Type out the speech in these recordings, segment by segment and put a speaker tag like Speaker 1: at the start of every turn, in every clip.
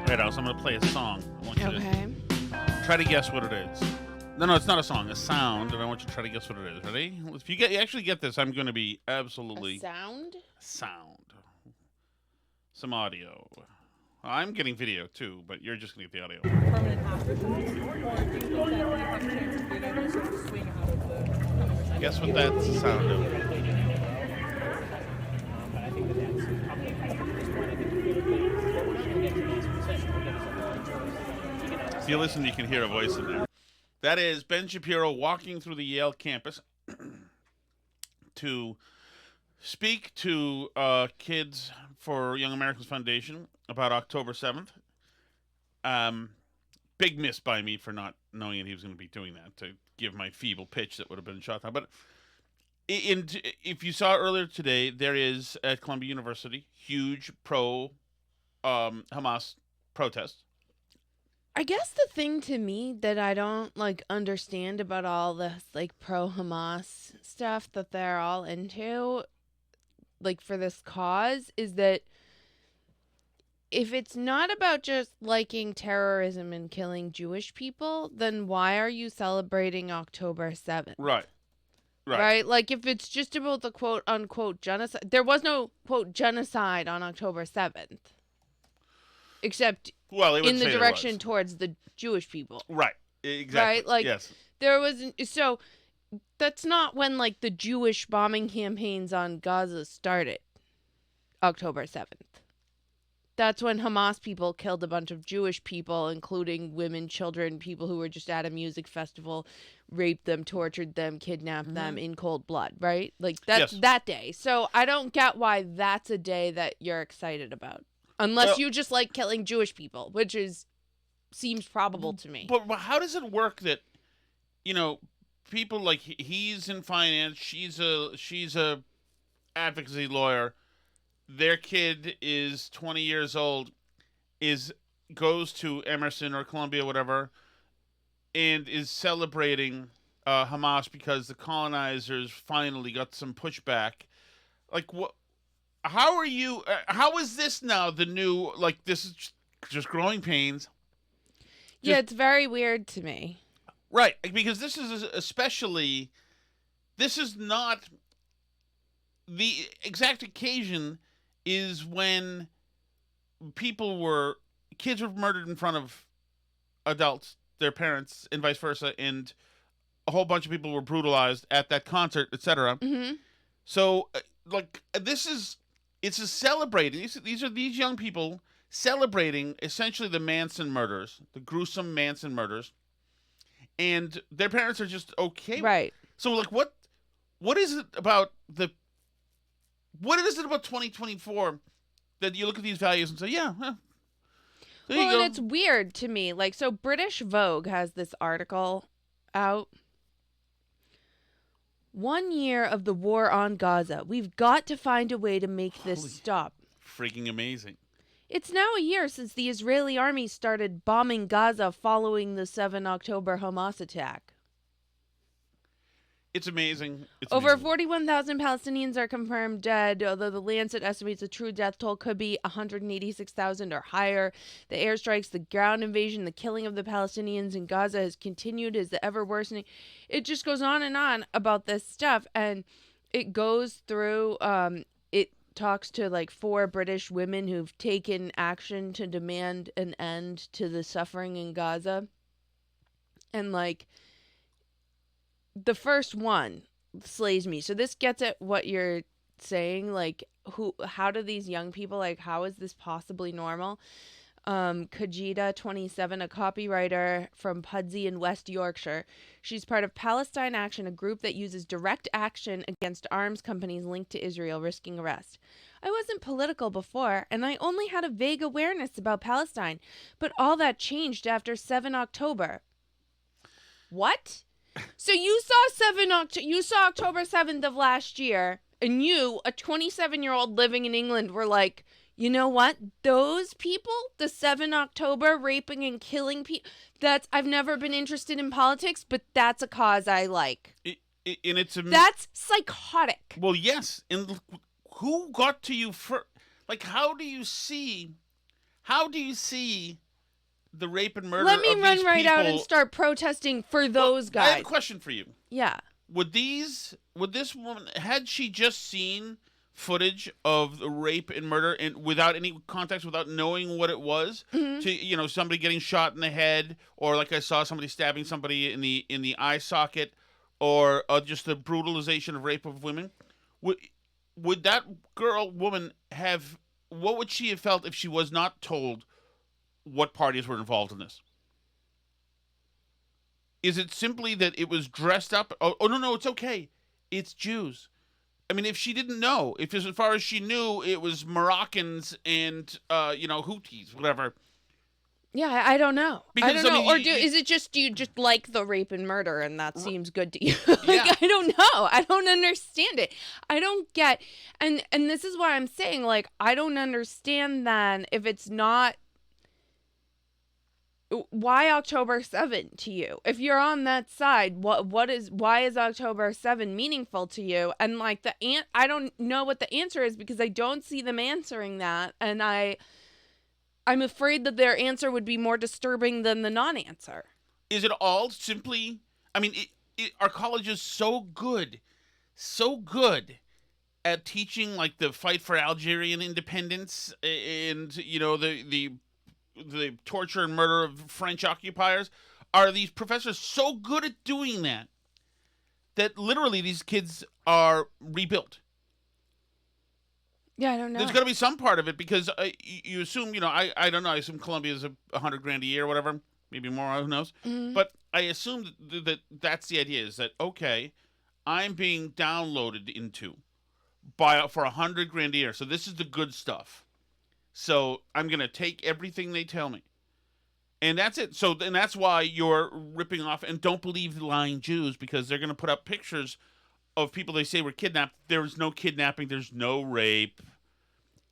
Speaker 1: Right now, so I'm going to play a song. I want you
Speaker 2: Okay.
Speaker 1: to try to guess what it is. No, it's not a song. A sound, and I want you to try to guess what it is. Ready? If you actually get this, I'm going to be absolutely...
Speaker 2: A sound?
Speaker 1: Sound. Some audio. I'm getting video, too, but you're just going to get the audio.
Speaker 3: Permanent aftershocks, or do you think that we have a chance of being able to sort of swing out of the...
Speaker 1: Guess what that's the sound of.
Speaker 4: But I think that that's probably at this point. I think we're not going to get to this recession. We'll get to something else.
Speaker 1: If you listen, you can hear a voice in there. That is Ben Shapiro walking through the Yale campus to speak to kids for Young Americans Foundation about October 7th. Big miss by me for not knowing that he was going to be doing that, to give my feeble pitch that would have been shot down. But if you saw earlier today, there is at Columbia University huge pro-Hamas protest.
Speaker 2: I guess the thing to me that I don't understand about all this pro-Hamas stuff that they're all into for this cause is that if it's not about just liking terrorism and killing Jewish people, then why are you celebrating October 7th?
Speaker 1: Right.
Speaker 2: If it's just about the quote-unquote genocide. There was no, quote, genocide on October 7th. Except in the direction towards the Jewish people.
Speaker 1: Right. Exactly.
Speaker 2: Right?
Speaker 1: Yes.
Speaker 2: There was... So, that's not when, the Jewish bombing campaigns on Gaza started. October 7th. That's when Hamas people killed a bunch of Jewish people, including women, children, people who were just at a music festival, raped them, tortured them, kidnapped them in cold blood, right? That's that day. So I don't get why that's a day that you're excited about. Unless you just like killing Jewish people, which seems probable to me.
Speaker 1: But how does it work that, people he's in finance, she's a advocacy lawyer, their kid is 20 years old, goes to Emerson or Columbia, whatever, and is celebrating Hamas because the colonizers finally got some pushback. What? How are you? How is this now the new? This is just growing pains.
Speaker 2: Yeah, it's very weird to me.
Speaker 1: Right, because this is especially. This is not the exact occasion. Is when kids were murdered in front of adults, their parents, and vice versa, and a whole bunch of people were brutalized at that concert, etc.
Speaker 2: Mm-hmm.
Speaker 1: So, it's a celebrating. These are these young people celebrating essentially the Manson murders, the gruesome Manson murders, and their parents are just okay.
Speaker 2: Right.
Speaker 1: So, what is it about What is it about 2024 that you look at these values and say, yeah, there you go.
Speaker 2: And it's weird to me. So British Vogue has this article out. 1 year of the war on Gaza. We've got to find a way to make this stop.
Speaker 1: Freaking amazing.
Speaker 2: It's now a year since the Israeli army started bombing Gaza following the 7 October Hamas attack.
Speaker 1: It's amazing.
Speaker 2: Over 41,000 Palestinians are confirmed dead, although the Lancet estimates the true death toll could be 186,000 or higher. The airstrikes, the ground invasion, the killing of the Palestinians in Gaza has continued as the ever-worsening. It just goes on and on about this stuff, and it goes through, it talks to 4 British women who've taken action to demand an end to the suffering in Gaza. And, the first one slays me. So this gets at what you're saying, how do these young people, how is this possibly normal? Kajita, 27, a copywriter from Pudsey in West Yorkshire. She's part of Palestine Action, a group that uses direct action against arms companies linked to Israel, risking arrest. I wasn't political before, and I only had a vague awareness about Palestine, but all that changed after 7 October. What? So you saw October 7th of last year, and you, a 27-year-old living in England, were like, you know what? Those people, the 7 October raping and killing people, I've never been interested in politics, but that's a cause I like. That's psychotic.
Speaker 1: Well, yes. And who got to you first? How do you see How do you see the rape and murder
Speaker 2: Let me
Speaker 1: of
Speaker 2: run
Speaker 1: these
Speaker 2: right out and
Speaker 1: people-
Speaker 2: start protesting for those
Speaker 1: I have
Speaker 2: guys.
Speaker 1: a question for you.
Speaker 2: Yeah.
Speaker 1: Would this woman, had she just seen footage of the rape and murder and without any context, without knowing what it was, to somebody getting shot in the head, or like I saw somebody stabbing somebody in the eye socket, or just the brutalization of rape of women, would that woman have? What would she have felt if she was not told what parties were involved in this? Is it simply that it was dressed up? Oh no, it's okay. It's Jews. I mean, if she didn't know, if as far as she knew, it was Moroccans and Houthis, whatever.
Speaker 2: Yeah, I don't know.
Speaker 1: Because,
Speaker 2: I don't know.
Speaker 1: I mean,
Speaker 2: Is it just, do you just like the rape and murder and that seems good to you?
Speaker 1: Yeah.
Speaker 2: I don't know. I don't understand it. I don't get, and this is why I'm saying, like, I don't understand then if it's not, why October 7 to you? If you're on that side, why is October 7 meaningful to you? And like I don't know what the answer is because I don't see them answering that, and I'm afraid that their answer would be more disturbing than the non-answer.
Speaker 1: Is it all simply? I mean, our college is so good at teaching like the fight for Algerian independence and the torture and murder of French occupiers. Are these professors so good at doing that literally these kids are rebuilt?
Speaker 2: Yeah, I don't know.
Speaker 1: There's got to be some part of it because you assume, I don't know. I assume Columbia's $100,000 a year or whatever, maybe more. Who knows?
Speaker 2: Mm-hmm.
Speaker 1: But I assume that that's the idea. Is that okay? I'm being downloaded into for $100,000 a year. So this is the good stuff. So I'm gonna take everything they tell me, and that's it. So and that's why you're ripping off and don't believe the lying Jews because they're gonna put up pictures of people they say were kidnapped. There was no kidnapping. There's no rape.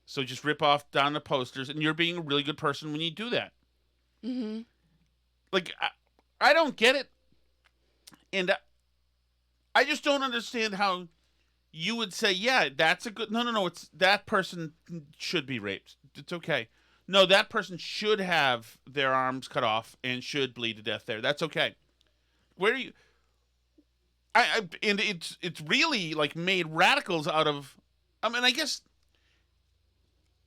Speaker 1: So just rip off down the posters, and you're being a really good person when you do that.
Speaker 2: Mm-hmm.
Speaker 1: Like, I don't get it. And I just don't understand how you would say, yeah, that's a good... No, it's that person should be raped. It's okay. No, that person should have their arms cut off and should bleed to death there. That's okay. Where are you... and it's really like made radicals out of. I mean, I guess.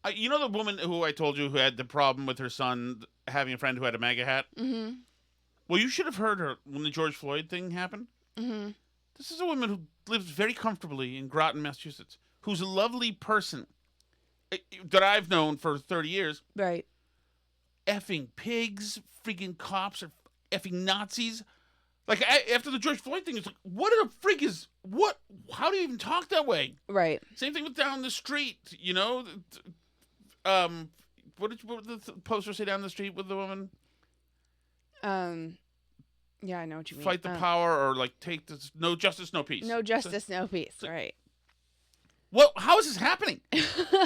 Speaker 1: The woman who I told you who had the problem with her son having a friend who had a MAGA hat.
Speaker 2: Mm-hmm.
Speaker 1: Well, you should have heard her when the George Floyd thing happened.
Speaker 2: Mm-hmm.
Speaker 1: This is a woman who lives very comfortably in Groton, Massachusetts, who's a lovely person that I've known for 30 years.
Speaker 2: Right.
Speaker 1: Effing pigs, freaking cops are effing Nazis. Like, after the George Floyd thing, it's like, what the frig is, what, how do you even talk that way?
Speaker 2: Right.
Speaker 1: Same thing with down the street, what did the poster say down the street with the woman?
Speaker 2: Yeah, I know what you mean.
Speaker 1: Fight the power, or like take this, no justice, no peace.
Speaker 2: No justice, no peace, right.
Speaker 1: Well, how is this happening?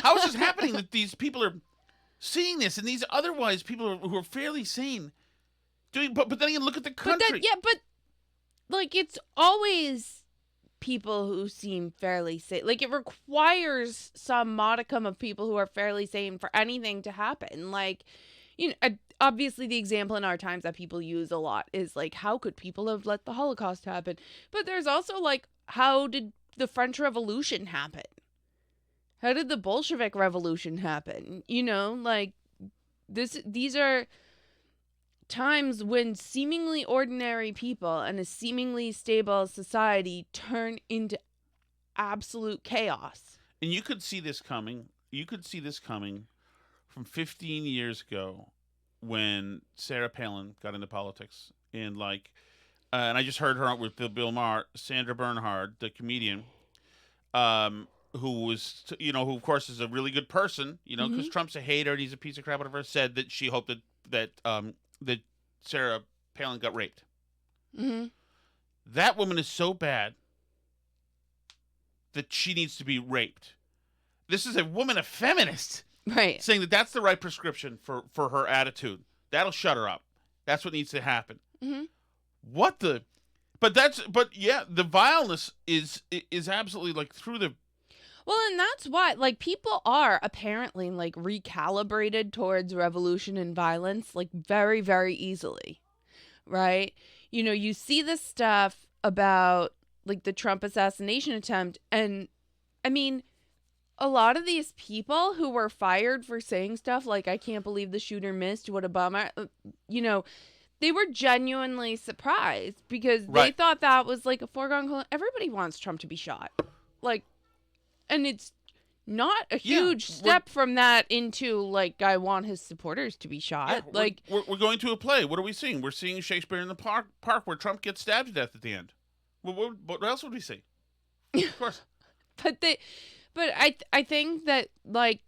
Speaker 1: How is this happening that these people are seeing this, and these otherwise people who are fairly sane doing, but then you look at the country.
Speaker 2: But like, it's always people who seem fairly sane. Like, it requires some modicum of people who are fairly sane for anything to happen. Like, obviously the example in our times that people use a lot is like, how could people have let the Holocaust happen? But there's also like, how did the French Revolution happen? How did the Bolshevik Revolution happen? Like, these are times when seemingly ordinary people and a seemingly stable society turn into absolute chaos.
Speaker 1: And you could see this coming. You could see this coming from 15 years ago when Sarah Palin got into politics. And and I just heard her with Bill Maher, Sandra Bernhard, the comedian, who was, who of course is a really good person, because Trump's a hater and he's a piece of crap, whatever, said that she hoped that Sarah Palin got raped.
Speaker 2: Mm-hmm.
Speaker 1: That woman is so bad that she needs to be raped. This is a woman, a feminist,
Speaker 2: right, saying
Speaker 1: that that's the right prescription for her attitude. That'll shut her up. That's what needs to happen.
Speaker 2: Mm-hmm.
Speaker 1: But yeah, the vileness is absolutely like through the.
Speaker 2: Well, and that's why, like, people are apparently, like, recalibrated towards revolution and violence, like, very, very easily, right? You know, you see this stuff about, like, the Trump assassination attempt, and, I mean, a lot of these people who were fired for saying stuff like, I can't believe the shooter missed, what a bummer, you know, they were genuinely surprised because they thought that was, like, a foregone conclusion. Everybody wants Trump to be shot. Like, and it's not a huge step from that into, like, I want his supporters to be shot.
Speaker 1: Yeah,
Speaker 2: like,
Speaker 1: we're going to a play. What are we seeing? We're seeing Shakespeare in the Park where Trump gets stabbed to death at the end. What else would we see? Of course.
Speaker 2: But I think that, like,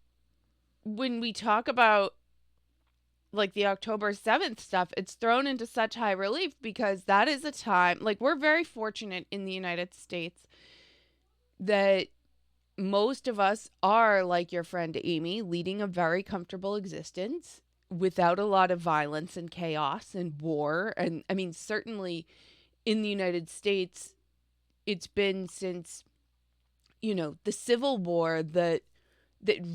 Speaker 2: when we talk about, like, the October 7th stuff, it's thrown into such high relief because that is a time, like, we're very fortunate in the United States that most of us are, like your friend Amy, leading a very comfortable existence without a lot of violence and chaos and war. And I mean, certainly in the United States, it's been since, you know, the Civil War that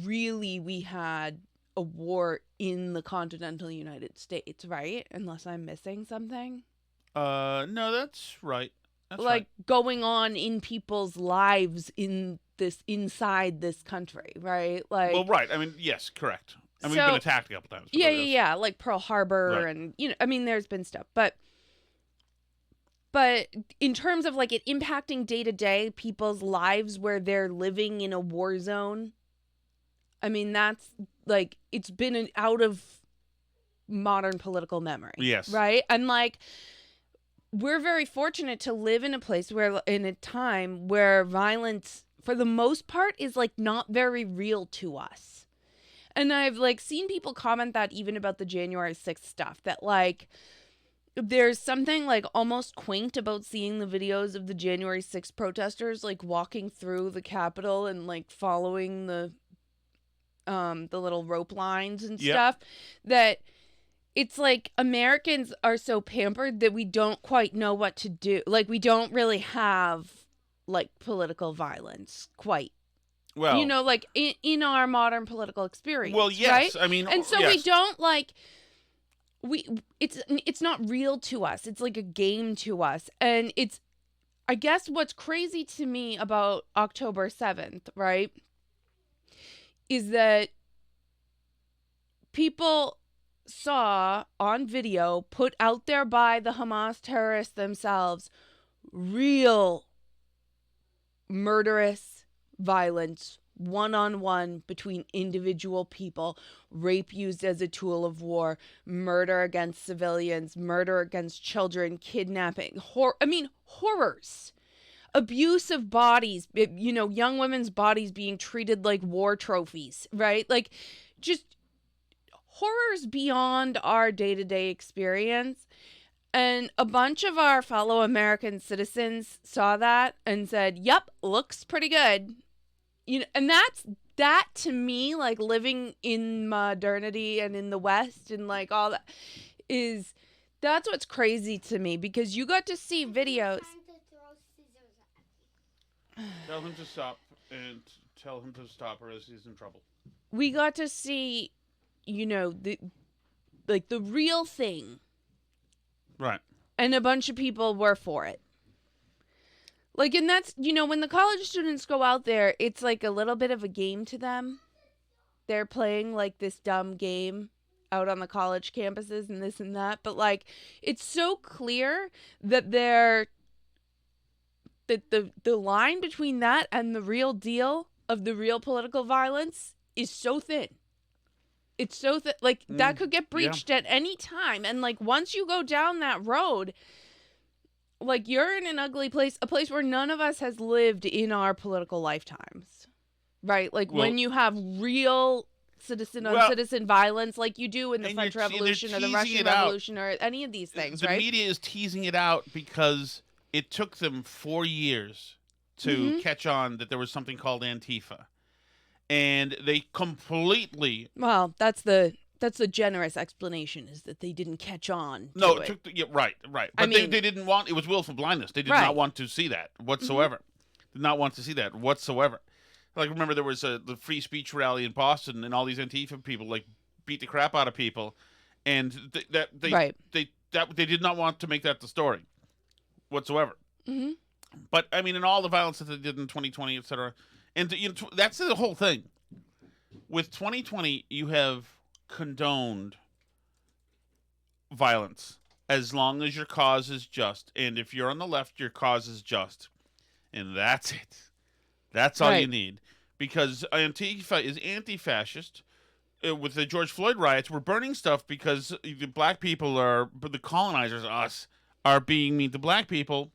Speaker 2: really we had a war in the continental United States, right? Unless I'm missing something.
Speaker 1: No, that's right. That's
Speaker 2: like
Speaker 1: right.
Speaker 2: Going on in people's lives inside this country, right? Like,
Speaker 1: Well, right. I mean, yes, correct. And we've
Speaker 2: So-
Speaker 1: been attacked a couple times. but
Speaker 2: yeah,
Speaker 1: yes.
Speaker 2: yeah, like Pearl Harbor
Speaker 1: Right.
Speaker 2: and, you know, I mean, there's been stuff, but in terms of, like, it impacting day to day people's lives where they're living in a war zone, I mean, that's, like, it's been out of modern political memory.
Speaker 1: Yes.
Speaker 2: Right? And, like, we're very fortunate to live in a place where, in a time where violence, for the most part, is, like, not very real to us. And I've, like, seen people comment that even about the January 6th stuff, that, like, there's something, like, almost quaint about seeing the videos of the January 6th protesters, like, walking through the Capitol and, like, following the little rope lines and
Speaker 1: Yep.
Speaker 2: stuff, that it's like Americans are so pampered that we don't quite know what to do. Like, we don't really have, like, political violence quite.
Speaker 1: Well,
Speaker 2: You know, like, in our modern political experience.
Speaker 1: well, yes.
Speaker 2: Right?
Speaker 1: I mean,
Speaker 2: And so
Speaker 1: yes.
Speaker 2: we don't, like, it's not real to us. It's like a game to us. And it's, I guess what's crazy to me about October 7th, right, is that people saw on video, put out there by the Hamas terrorists themselves, real murderous violence, one-on-one between individual people, rape used as a tool of war, murder against civilians, murder against children, kidnapping, horrors. Abuse of bodies, you know, young women's bodies being treated like war trophies, right? Like, just horrors beyond our day-to-day experience. And a bunch of our fellow American citizens saw that and said, yep, looks pretty good. You know, and that to me, like, living in modernity and in the West and, like, all that that's what's crazy to me, because you got to see videos.
Speaker 1: Tell him to stop and tell him to stop or else he's in trouble.
Speaker 2: We got to see, you know, the real thing.
Speaker 1: Right.
Speaker 2: And a bunch of people were for it. Like, and that's, you know, when the college students go out there, it's like a little bit of a game to them. They're playing, like, this dumb game out on the college campuses and this and that. But, like, it's so clear that the line between that and the real deal of the real political violence is so thin. It's so like, that could get breached at any time. And, like, once you go down that road, like, you're in an ugly place, a place where none of us has lived in our political lifetimes, right? Like, when you have real citizen on citizen violence, like you do in the French Revolution or the Russian Revolution or any of these things, right?
Speaker 1: The media is teasing it out because it took them 4 years to catch on that there was something called Antifa. And they completely...
Speaker 2: Well, that's the generous explanation, is that they didn't catch on to it.
Speaker 1: Right. But
Speaker 2: I mean,
Speaker 1: they didn't want... It was willful blindness. They did not want to see that whatsoever. Did not want to see that whatsoever. like remember there was the free speech rally in Boston, and all these Antifa people like beat the crap out of people, and they did not want to make that the story whatsoever.
Speaker 2: Mm-hmm.
Speaker 1: But I mean, in all the violence that they did in 2020, etc., and that's the whole thing. With 2020, you have condoned violence as long as your cause is just, and if you're on the left, your cause is just, and that's it. That's all you need, because Antifa is anti-fascist. With the George Floyd riots, we're burning stuff because the black people the colonizers, us, are being mean to black people,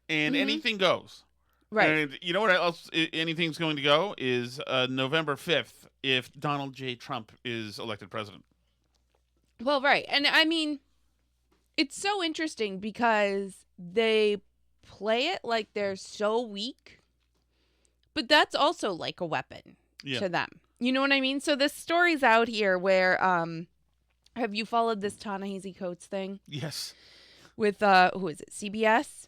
Speaker 1: and anything goes.
Speaker 2: Right.
Speaker 1: And you know what else anything's going to go is November 5th if Donald J. Trump is elected president.
Speaker 2: Well, right. And I mean, it's so interesting because they play it like they're so weak, but that's also like a weapon to them. You know what I mean? So this story's out here where, have you followed this Ta-Nehisi Coates thing?
Speaker 1: Yes.
Speaker 2: With, who is it, CBS?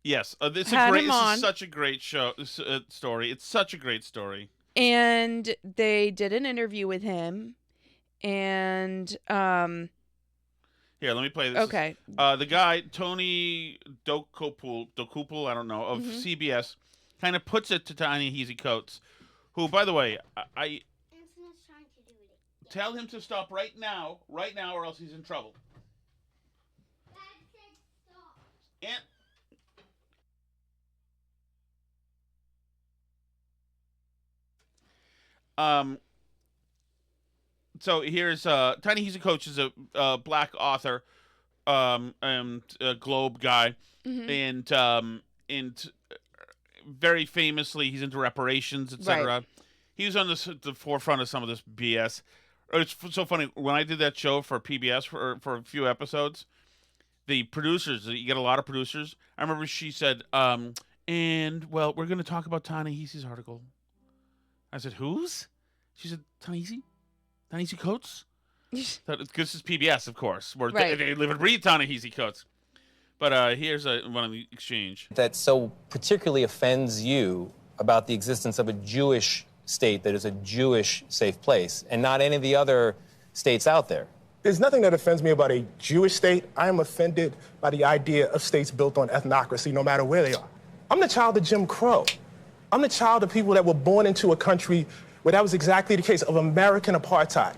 Speaker 1: Yes. This is such a great story. It's such a great story.
Speaker 2: And they did an interview with him, and,
Speaker 1: here, let me play this.
Speaker 2: Okay.
Speaker 1: The guy, Tony Dokupul, I don't know, of CBS, kind of puts it to Ta-Nehisi Coates, who, by the way, I tell him to stop right now, or else he's in trouble.
Speaker 5: Dad said stop.
Speaker 1: So here's Ta-Nehisi Coates is a black author, and a Globe guy, and very famously he's into reparations, etc.
Speaker 2: Right.
Speaker 1: He was on the forefront of some of this BS. It's so funny when I did that show for PBS for a few episodes. The producers, you get a lot of producers. I remember she said, and well, we're going to talk about Ta-Nehisi's article. I said, whose? She said, Ta-Nehisi Coates? Because this is PBS, of course, where they live and breathe Ta-Nehisi Coates. But here's one of the exchange.
Speaker 6: That so particularly offends you about the existence of a Jewish state that is a Jewish safe place, and not any of the other states out there?
Speaker 7: There's nothing that offends me about a Jewish state. I am offended by the idea of states built on ethnocracy, no matter where they are. I'm the child of Jim Crow. I'm the child of people that were born into a country where that was exactly the case, of American apartheid.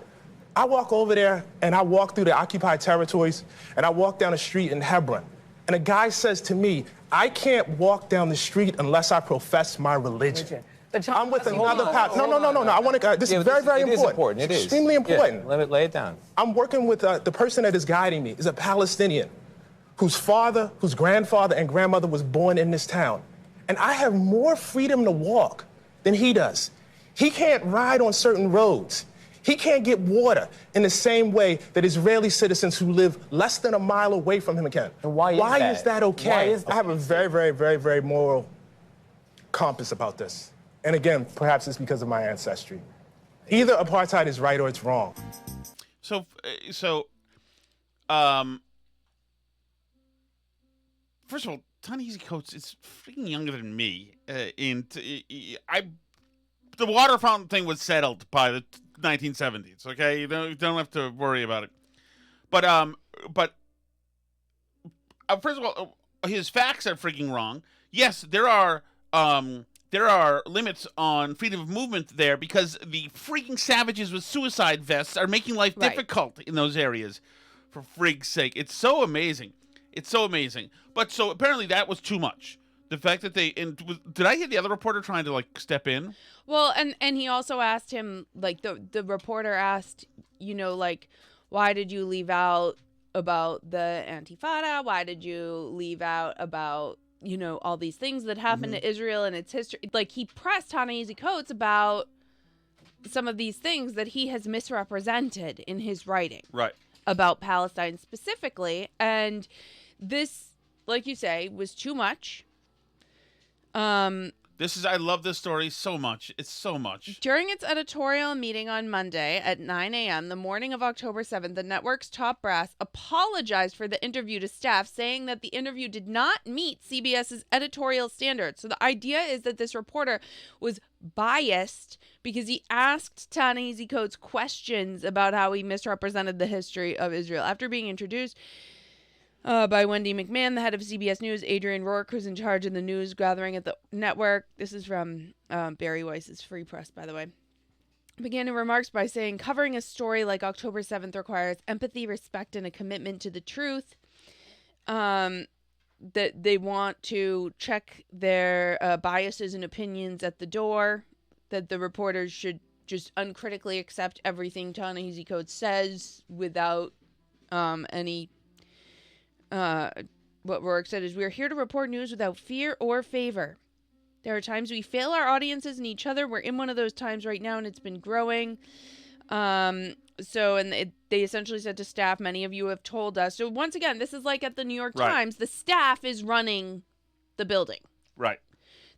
Speaker 7: I walk over there and I walk through the occupied territories and I walk down the street in Hebron. And a guy says to me, I can't walk down the street unless I profess my religion. I'm with another pastor. No. I want to. This is very, very important.
Speaker 6: It is important. It is
Speaker 7: extremely important.
Speaker 6: Yeah, lay it down.
Speaker 7: I'm working with the person that is guiding me is a Palestinian whose father, whose grandfather and grandmother was born in this town. And I have more freedom to walk than he does. He can't ride on certain roads. He can't get water in the same way that Israeli citizens who live less than a mile away from him can.
Speaker 6: And why is that
Speaker 7: okay?
Speaker 6: Why is that?
Speaker 7: I have a very, very, very, very moral compass about this. And again, perhaps it's because of my ancestry. Either apartheid is right or it's wrong.
Speaker 1: So, first of all, Ta-Nehisi Coates is freaking younger than me. The water fountain thing was settled by the 1970s. Okay, you don't have to worry about it. But first of all, his facts are freaking wrong. Yes, there are limits on freedom of movement there because the freaking savages with suicide vests are making life difficult in those areas. For frig's sake, it's so amazing. It's so amazing. But so apparently that was too much. The fact that did I hear the other reporter trying to like step in?
Speaker 2: Well, and he also asked him, like the reporter asked, like, why did you leave out about the Antifada? Why did you leave out about, all these things that happened to Israel and its history? Like, he pressed Ta-Nehisi Coates about some of these things that he has misrepresented in his writing.
Speaker 1: Right.
Speaker 2: About Palestine specifically. And this, like you say, was too much.
Speaker 1: I love this story so much. It's so much.
Speaker 2: During its editorial meeting on Monday at 9 a.m., the morning of October 7th, the network's top brass apologized for the interview to staff, saying that the interview did not meet CBS's editorial standards. So the idea is that this reporter was biased because he asked Ta-Nehisi Coates questions about how he misrepresented the history of Israel. After being introduced by Wendy McMahon, the head of CBS News, Adrian Rourke, who's in charge of the news gathering at the network. This is from Barry Weiss's Free Press, by the way. Began her remarks by saying, covering a story like October 7th requires empathy, respect, and a commitment to the truth. That they want to check their biases and opinions at the door. That the reporters should just uncritically accept everything Ta-Nehisi Coates says without any... what Rourke said is, we are here to report news without fear or favor. There are times we fail our audiences and each other. We're in one of those times right now, and it's been growing. They essentially said to staff, many of you have told us. So once again, this is like at the New York Times. The staff is running the building.
Speaker 1: Right.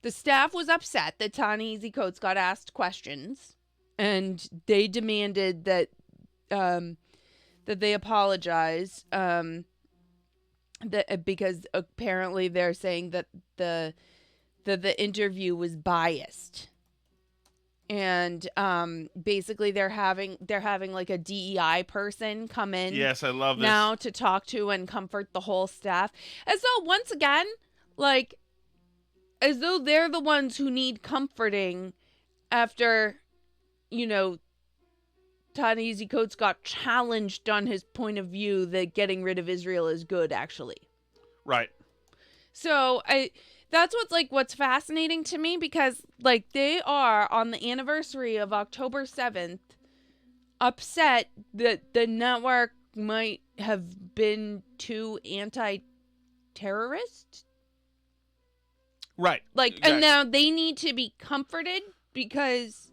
Speaker 2: The staff was upset that Ta-Nehisi Coates got asked questions, and they demanded that they apologize. Because apparently they're saying that the interview was biased, and basically they're having like a DEI person come in.
Speaker 1: Yes, I love this
Speaker 2: now to talk to and comfort the whole staff, as though once again, like, as though they're the ones who need comforting after, Ta-Nehisi Coates got challenged on his point of view that getting rid of Israel is good, actually.
Speaker 1: Right.
Speaker 2: So that's what's fascinating to me, because they are on the anniversary of October 7th upset that the network might have been too anti-terrorist.
Speaker 1: Right.
Speaker 2: Exactly. And now they need to be comforted because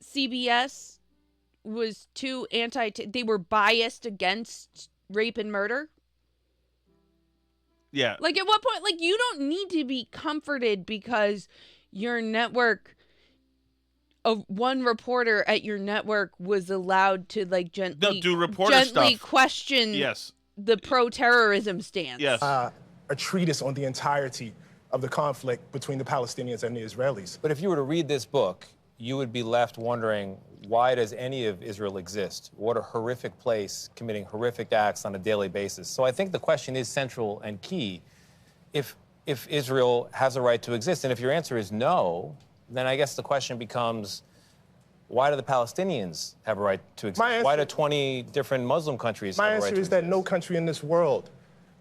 Speaker 2: CBS was too they were biased against rape and murder.
Speaker 1: Yeah.
Speaker 2: At what point, you don't need to be comforted because your network, one reporter at your network was allowed to gently
Speaker 1: do reporter stuff.
Speaker 2: Question the pro-terrorism stance.
Speaker 1: Yes.
Speaker 7: A treatise on the entirety of the conflict between the Palestinians and the Israelis.
Speaker 6: But if you were to read this book, you would be left wondering, why does any of Israel exist? What a horrific place, committing horrific acts on a daily basis. So I think the question is central and key. If Israel has a right to exist, and if your answer is no, then I guess the question becomes, why do the Palestinians have a right to exist? Why do 20 different Muslim countries have a right to exist?
Speaker 7: My answer is that no country in this world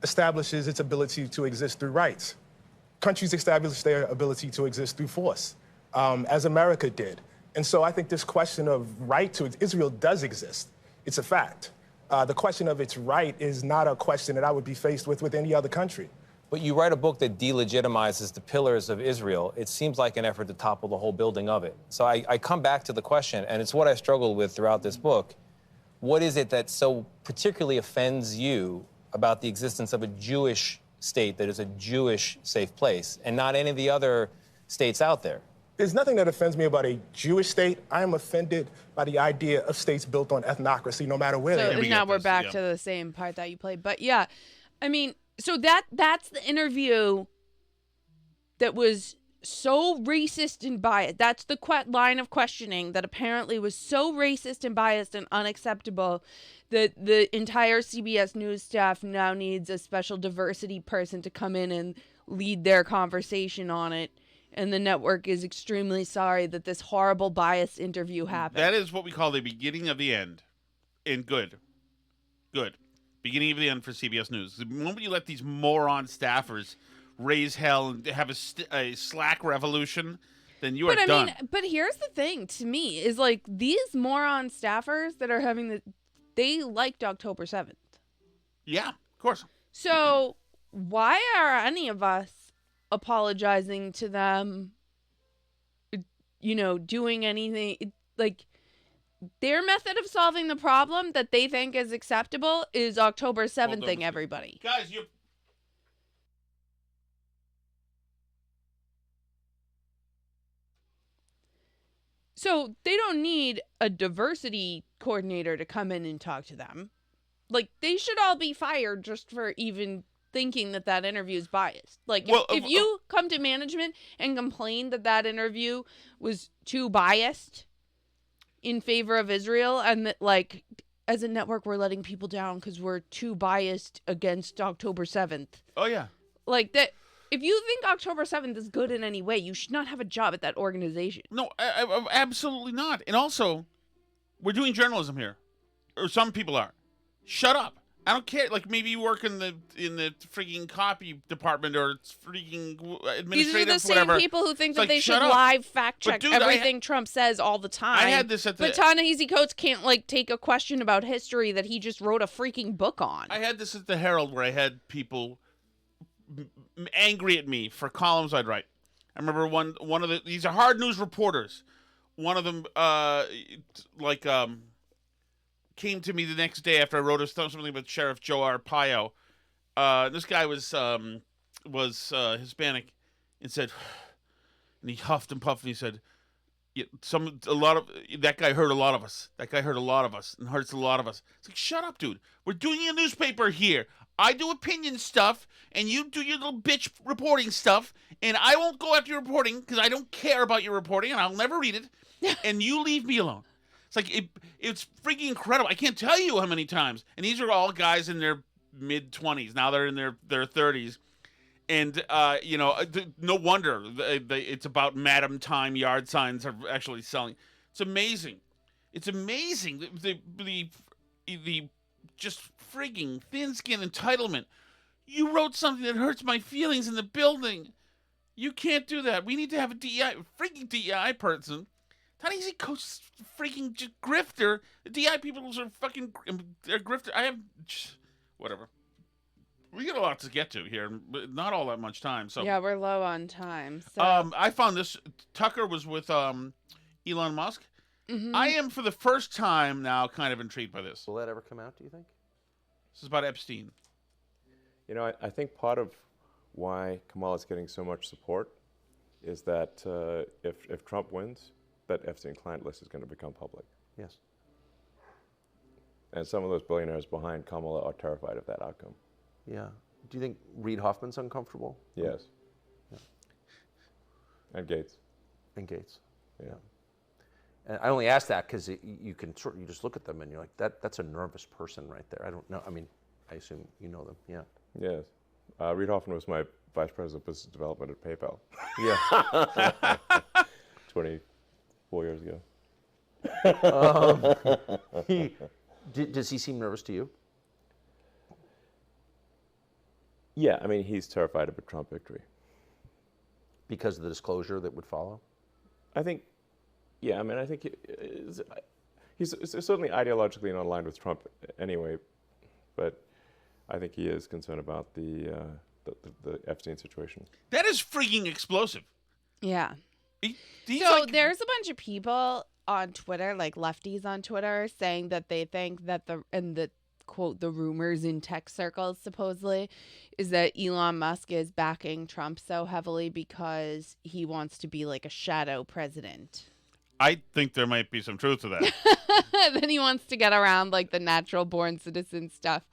Speaker 7: establishes its ability to exist through rights. Countries establish their ability to exist through force, as America did. And so I think this question of right to Israel does exist. It's a fact. The question of its right is not a question that I would be faced with any other country.
Speaker 6: But you write a book that delegitimizes the pillars of Israel. It seems like an effort to topple the whole building of it. So I come back to the question, and it's what I struggled with throughout this book. What is it that so particularly offends you about the existence of a Jewish state that is a Jewish safe place and not any of the other states out there?
Speaker 7: There's nothing that offends me about a Jewish state. I am offended by the idea of states built on ethnocracy, no matter where they are.
Speaker 2: So now we're back to the same part that you played. But yeah, I mean, so that's the interview that was so racist and biased. That's the line of questioning that apparently was so racist and biased and unacceptable that the entire CBS News staff now needs a special diversity person to come in and lead their conversation on it. And the network is extremely sorry that this horrible biased interview happened.
Speaker 1: That is what we call the beginning of the end. And good. Beginning of the end for CBS News. The moment you let these moron staffers raise hell and have a Slack revolution, then you are done.
Speaker 2: But here's the thing to me is these moron staffers that are having they liked October 7th.
Speaker 1: Yeah, of course.
Speaker 2: So why are any of us apologizing to them, doing anything? Their method of solving the problem that they think is acceptable is October 7th thing, everybody.
Speaker 1: Guys, you
Speaker 2: So they don't need a diversity coordinator to come in and talk to them. Like, they should all be fired just for even thinking that that interview is biased. Like, if you come to management and complain that that interview was too biased in favor of Israel, and that, like, as a network, we're letting people down because we're too biased against October 7th.
Speaker 1: Oh, yeah.
Speaker 2: Like, that. If you think October 7th is good in any way, you should not have a job at that organization.
Speaker 1: No, absolutely not. And also, we're doing journalism here. Or some people are. Shut up. I don't care. Like, maybe you work in the freaking copy department or freaking administrative,
Speaker 2: These are the same
Speaker 1: whatever.
Speaker 2: people who think
Speaker 1: It's
Speaker 2: that
Speaker 1: like,
Speaker 2: they should
Speaker 1: shut up.
Speaker 2: live fact check
Speaker 1: dude,
Speaker 2: everything Trump says all the time.
Speaker 1: I had this at the...
Speaker 2: But Ta-Nehisi Coates can't, like, take a question about history that he just wrote a freaking book on.
Speaker 1: I had this at the Herald where I had people angry at me for columns I'd write. I remember one of the... These are hard news reporters. One of them, came to me the next day after I wrote something about Sheriff Joe Arpaio. This guy was Hispanic, and said, and he huffed and puffed, and he said, that guy hurt a lot of us. That guy hurt a lot of us, and hurts a lot of us. It's like, shut up, dude. We're doing a newspaper here. I do opinion stuff, and you do your little bitch reporting stuff, and I won't go after your reporting because I don't care about your reporting, and I'll never read it, and you leave me alone. It's like, it's freaking incredible. I can't tell you how many times. And these are all guys in their mid-20s. Now they're in their 30s. And, no wonder it's about Madam Time yard signs are actually selling. It's amazing. It's amazing. The just frigging thin-skin entitlement. You wrote something that hurts my feelings in the building. You can't do that. We need to have a freaking DEI person. Ta-Nehisi Coates is freaking just grifter. The DI people are fucking they're grifter. Whatever. We got a lot to get to here, but not all that much time. So
Speaker 2: yeah, we're low on time. So.
Speaker 1: I found this. Tucker was with Elon Musk. Mm-hmm. I am, for the first time now, kind of intrigued by this.
Speaker 8: Will that ever come out, do you think?
Speaker 1: This is about Epstein.
Speaker 9: You know, I think part of why Kamala's getting so much support is that if Trump wins, that Epstein client list is going to become public.
Speaker 8: Yes.
Speaker 9: And some of those billionaires behind Kamala are terrified of that outcome.
Speaker 8: Yeah. Do you think Reid Hoffman's uncomfortable?
Speaker 9: Yes.
Speaker 8: Yeah.
Speaker 9: And Gates.
Speaker 8: And Gates.
Speaker 9: Yeah.
Speaker 8: And I only ask that because you just look at them and you're like, that's a nervous person right there. I don't know. I mean, I assume you know them. Yeah.
Speaker 9: Yes. Reid Hoffman was my vice president of business development at PayPal.
Speaker 8: Yeah.
Speaker 9: 24 years ago.
Speaker 8: Does he seem nervous to you?
Speaker 9: Yeah, I mean, he's terrified of a Trump victory.
Speaker 8: Because of the disclosure that would follow?
Speaker 9: I think, yeah, I mean, I think he's certainly ideologically not aligned with Trump anyway, but I think he is concerned about the Epstein situation.
Speaker 1: That is freaking explosive.
Speaker 2: Yeah.
Speaker 1: So
Speaker 2: there's a bunch of people on Twitter, like lefties on Twitter, saying that they think that quote, the rumors in tech circles supposedly is that Elon Musk is backing Trump so heavily because he wants to be like a shadow president.
Speaker 1: I think there might be some truth to that.
Speaker 2: Then he wants to get around like the natural born citizen stuff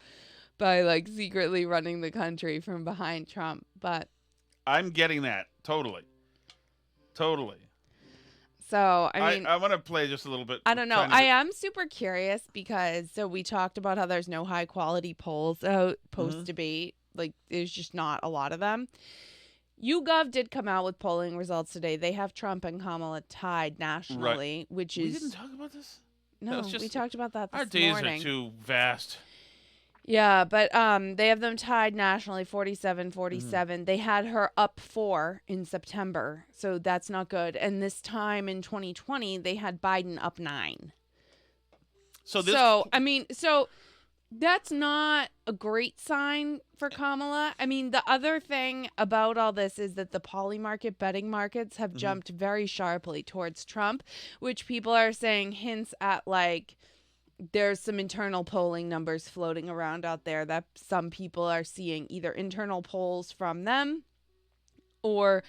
Speaker 2: by like secretly running the country from behind Trump. But
Speaker 1: I'm getting that. Totally.
Speaker 2: So, I mean,
Speaker 1: I want to play just a little bit.
Speaker 2: I don't know. I am super curious because we talked about how there's no high quality polls out post-debate. Like, there's just not a lot of them. YouGov did come out with polling results today. They have Trump and Kamala tied nationally, which is...
Speaker 1: We didn't talk about this?
Speaker 2: No, we talked about that this
Speaker 1: morning.
Speaker 2: morning.
Speaker 1: Our days are too vast.
Speaker 2: Yeah, but they have them tied nationally, 47-47. They had her up 4 in September, so that's not good. And this time in 2020, they had Biden up 9. So that's not a great sign for Kamala. I mean, the other thing about all this is that the poly market betting markets have jumped very sharply towards Trump, which people are saying hints at like... There's some internal polling numbers floating around out there that some people are seeing, either internal polls from them or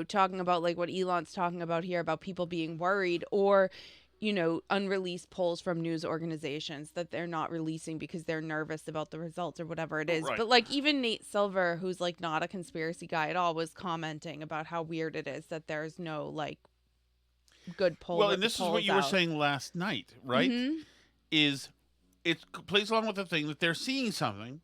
Speaker 2: talking about like what Elon's talking about here about people being worried, or unreleased polls from news organizations that they're not releasing because they're nervous about the results or whatever it is.
Speaker 1: Right.
Speaker 2: But like even Nate Silver, who's like not a conspiracy guy at all, was commenting about how weird it is that there's no like good poll.
Speaker 1: Well, and this is what you were saying last night, right?
Speaker 2: Mm-hmm.
Speaker 1: Is it plays along with the thing that they're seeing something,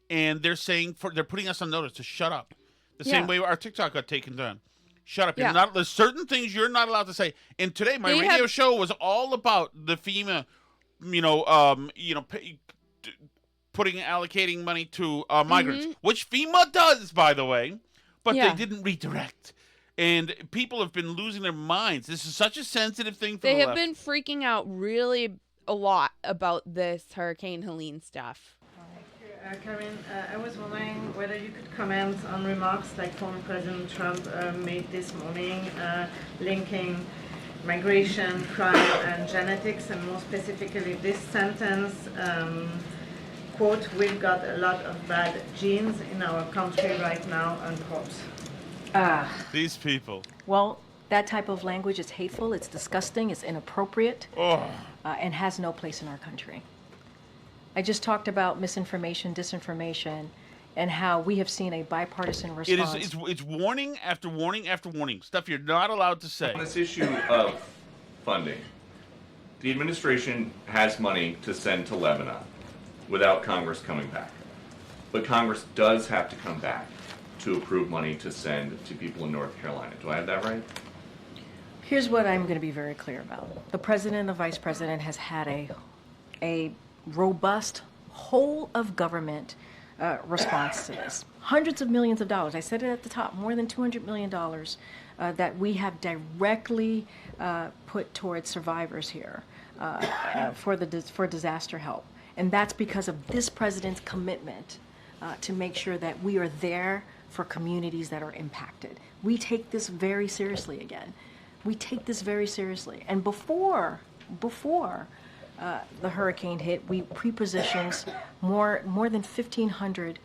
Speaker 1: and they're saying they're putting us on notice to shut up. The same way our TikTok got taken down. Shut up!
Speaker 2: Yeah.
Speaker 1: There's certain things you're not allowed to say. And today, my radio show was all about the FEMA, allocating money to migrants, which FEMA does, by the way, but they didn't redirect. And people have been losing their minds. This is such a sensitive thing for
Speaker 2: They
Speaker 1: the
Speaker 2: have
Speaker 1: left.
Speaker 2: been freaking out really a lot about this Hurricane Helene stuff.
Speaker 10: Karen, I was wondering whether you could comment on remarks like former President Trump made this morning, linking migration, crime, and genetics, and more specifically this sentence, quote, "We've got a lot of bad genes in our country right now," unquote.
Speaker 1: These people.
Speaker 11: Well, that type of language is hateful, it's disgusting, it's inappropriate, and has no place in our country. I just talked about misinformation, disinformation, and how we have seen a bipartisan response.
Speaker 1: It's warning after warning after warning. Stuff you're not allowed to say.
Speaker 12: On this issue of funding, the administration has money to send to Lebanon without Congress coming back. But Congress does have to come back to approve money to send to people in North Carolina. Do I have that right?
Speaker 11: Here's what I'm going to be very clear about. The president and the vice president has had a robust whole of government response to this. Hundreds of millions of dollars. I said it at the top, more than $200 million that we have directly put towards survivors here for disaster help. And that's because of this president's commitment to make sure that we are there for communities that are impacted. We take this very seriously again. We take this very seriously. And before the hurricane hit, we pre-positioned more than 1,500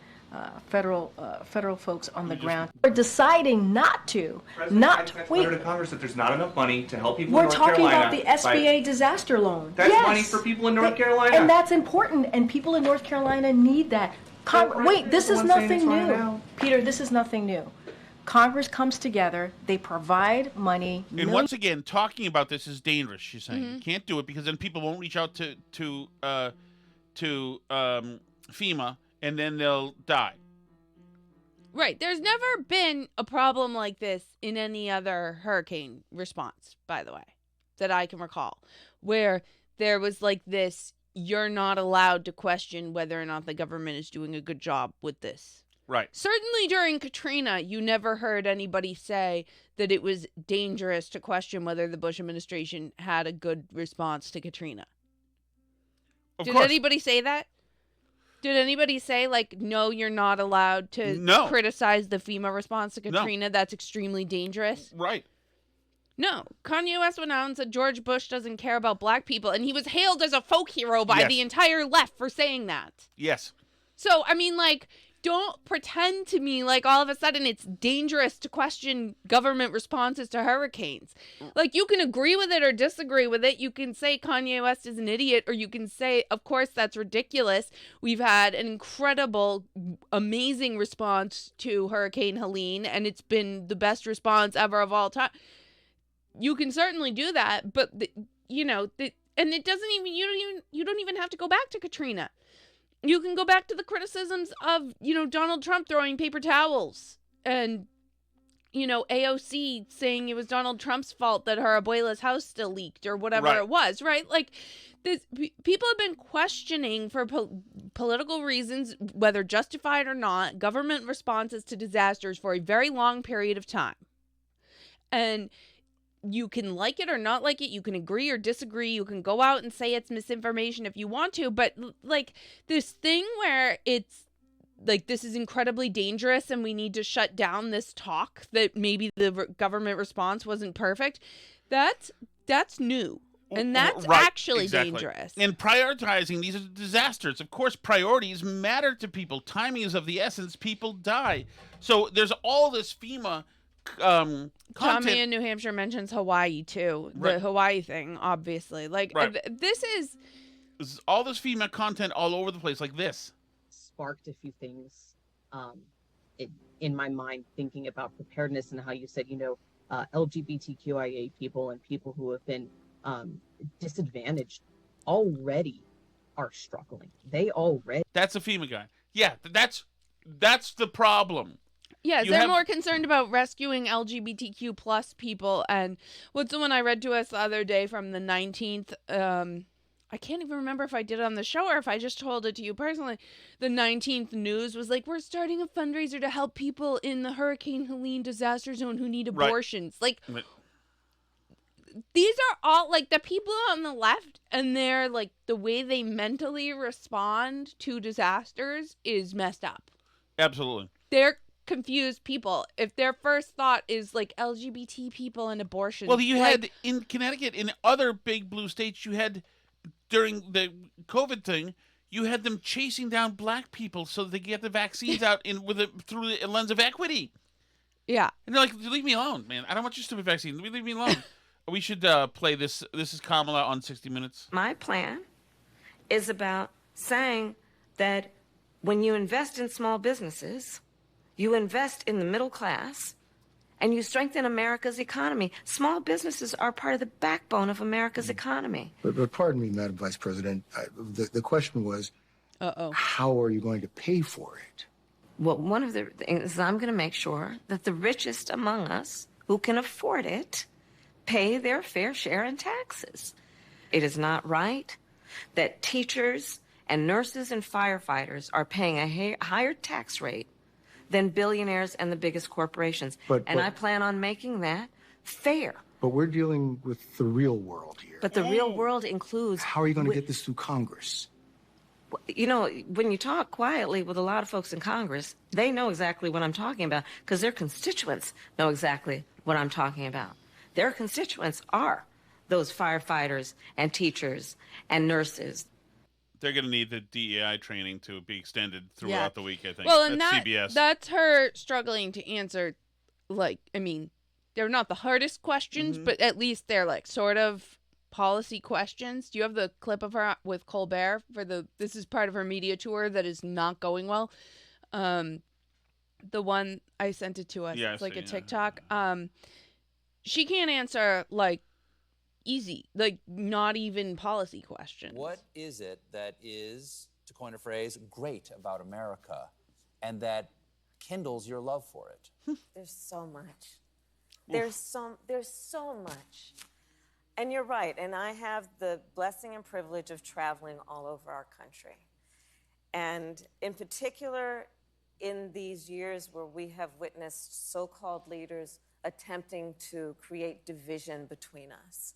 Speaker 11: federal folks on the ground. We're deciding not to.
Speaker 12: Letter to Congress that there's not enough money to help people in
Speaker 11: We're
Speaker 12: North
Speaker 11: talking
Speaker 12: Carolina.
Speaker 11: about the SBA disaster loan.
Speaker 12: That's
Speaker 11: yes.
Speaker 12: money for people in North Carolina.
Speaker 11: And that's important, and people in North Carolina need that. Wait, this is nothing new. Peter, this is nothing new. Congress comes together, they provide money.
Speaker 1: And once again, talking about this is dangerous, she's saying. You can't do it because then people won't reach out to FEMA, and then they'll die.
Speaker 2: Right. There's never been a problem like this in any other hurricane response, by the way, that I can recall, where there was like this, you're not allowed to question whether or not the government is doing a good job with this.
Speaker 1: Right.
Speaker 2: Certainly during Katrina, you never heard anybody say that it was dangerous to question whether the Bush administration had a good response to Katrina. Did anybody say that? Did anybody say, like, no, you're not allowed to criticize the FEMA response to Katrina? No. That's extremely dangerous?
Speaker 1: Right.
Speaker 2: No. Kanye West went out and said George Bush doesn't care about black people, and he was hailed as a folk hero by the entire left for saying that.
Speaker 1: Yes.
Speaker 2: So, I mean, like, don't pretend to me like all of a sudden it's dangerous to question government responses to hurricanes. Like, you can agree with it or disagree with it. You can say Kanye West is an idiot, or you can say, of course, that's ridiculous. We've had an incredible, amazing response to Hurricane Helene, and it's been the best response ever of all time. You can certainly do that, but, and it doesn't even, you don't even have to go back to Katrina. You can go back to the criticisms of, Donald Trump throwing paper towels and, AOC saying it was Donald Trump's fault that her abuela's house still leaked or whatever it was, right? Like, people have been questioning for political reasons, whether justified or not, government responses to disasters for a very long period of time. And you can like it or not like it. You can agree or disagree. You can go out and say it's misinformation if you want to. But, like, this thing where it's, like, this is incredibly dangerous and we need to shut down this talk that maybe the government response wasn't perfect, that's new. And that's actually dangerous.
Speaker 1: And prioritizing these disasters. Of course, priorities matter to people. Timing is of the essence. People die. So there's all this FEMA
Speaker 2: Tommy
Speaker 1: content.
Speaker 2: in New Hampshire mentions Hawaii too. The
Speaker 1: Right.
Speaker 2: Hawaii thing, obviously. Like
Speaker 1: Right.
Speaker 2: This is
Speaker 1: all this female content all over the place, like this.
Speaker 13: Sparked a few things in my mind, thinking about preparedness and how you said, LGBTQIA people and people who have been disadvantaged already are struggling.
Speaker 1: That's a FEMA guy. Yeah, that's the problem.
Speaker 2: Yes, they're more concerned about rescuing LGBTQ plus people. And what's the one I read to us the other day from the 19th? I can't even remember if I did it on the show or if I just told it to you personally. The 19th News was like, we're starting a fundraiser to help people in the Hurricane Helene disaster zone who need abortions. Right. Like, these are all, like, the people on the left, and they're, like, the way they mentally respond to disasters is messed up.
Speaker 1: Absolutely.
Speaker 2: They're confused people. If their first thought is, like, LGBT people and abortion.
Speaker 1: Well, you had in Connecticut, in other big blue states, you had, during the COVID thing, you had them chasing down black people so that they get the vaccines out through the lens of equity.
Speaker 2: Yeah.
Speaker 1: And they're like, leave me alone, man. I don't want your stupid vaccine. Leave me alone. We should play this. This is Kamala on 60 Minutes.
Speaker 14: My plan is about saying that when you invest in small businesses, you invest in the middle class, and you strengthen America's economy. Small businesses are part of the backbone of America's economy.
Speaker 15: But pardon me, Madam Vice President, the question was, how are you going to pay for it?
Speaker 14: Well, one of the things is I'm going to make sure that the richest among us who can afford it pay their fair share in taxes. It is not right that teachers and nurses and firefighters are paying a higher tax rate than billionaires and the biggest corporations. And I plan on making that fair.
Speaker 15: But we're dealing with the real world here.
Speaker 14: But the real world includes...
Speaker 15: How are you going to get this through Congress?
Speaker 14: You know, when you talk quietly with a lot of folks in Congress, they know exactly what I'm talking about because their constituents know exactly what I'm talking about. Their constituents are those firefighters and teachers and nurses.
Speaker 1: They're going to need the DEI training to be extended throughout the week, I think.
Speaker 2: Well, and
Speaker 1: CBS.
Speaker 2: That's her struggling to answer, like, I mean, they're not the hardest questions, but at least they're, like, sort of policy questions. Do you have the clip of her with Colbert this is part of her media tour that is not going well? The one I sent it to us.
Speaker 1: Yeah,
Speaker 2: it's like a TikTok. She can't answer, like, easy, like, not even policy questions.
Speaker 16: What is it that is, to coin a phrase, great about America and that kindles your love for it?
Speaker 14: There's so much. There's so much. And you're right, and I have the blessing and privilege of traveling all over our country. And in particular, in these years where we have witnessed so-called leaders attempting to create division between us,